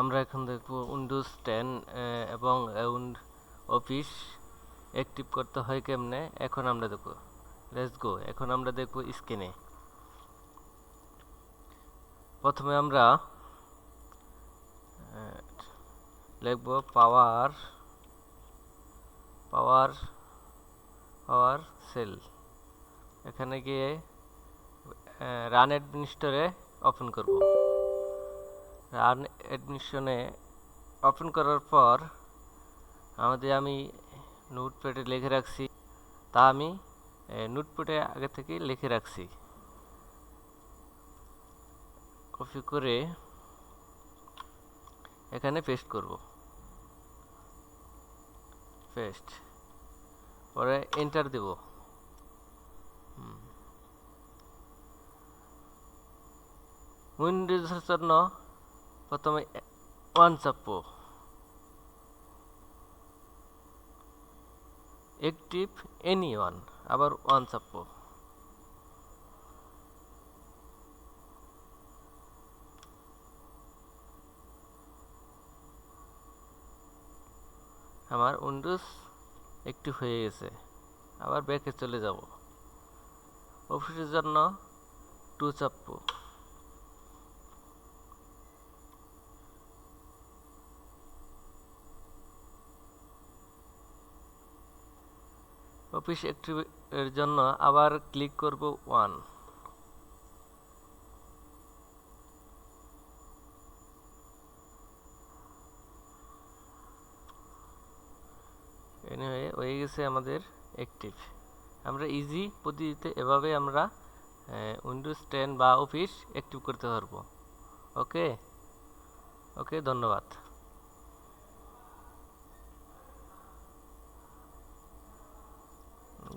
আমরা এখন দেখব উইন্ডোজ 10 এবং অফিস অ্যাক্টিভ করতে হয় কেমনে। এখন আমরা দেখব, লেটস গো। এখন আমরা দেখব স্ক্রিনে। প্রথমে আমরা লিখব পাওয়ার পাওয়ার পাওয়ার সেল। এখানে গিয়ে রান অ্যাডমিনিস্টরে ওপেন করব। রান অ্যাডমিনিস্ট্রেশনে ওপেন করার পর আমি নোটপ্যাডে লিখে রাখছি, তা আমি নোটপ্যাডে আগে থেকে লিখে রাখছি। কপি করে এখানে পেস্ট করব, পেস্ট পরে এন্টার দেব। উইন্ডোজের জন্য প্রথমে 1 চাপবো, অ্যাক্টিভ এনি ওয়ান, আবার 1 চাপবো। আমার উইন্ডোজ অ্যাক্টিভ হয়ে গেছে। আবার ব্যাকে চলে যাব। অফিসের জন্য 2 চাপবো, অফিস অ্যাক্টিভ এর জন্য আবার ক্লিক করব 1। এনিওয়ে হয়ে গেছে আমাদের অ্যাক্টিভ। আমরা ইজি পদ্ধতিতে এভাবে আমরা উইন্ডোজ 10 বা অফিস অ্যাক্টিভ করতে পারবো। ওকে, ধন্যবাদ।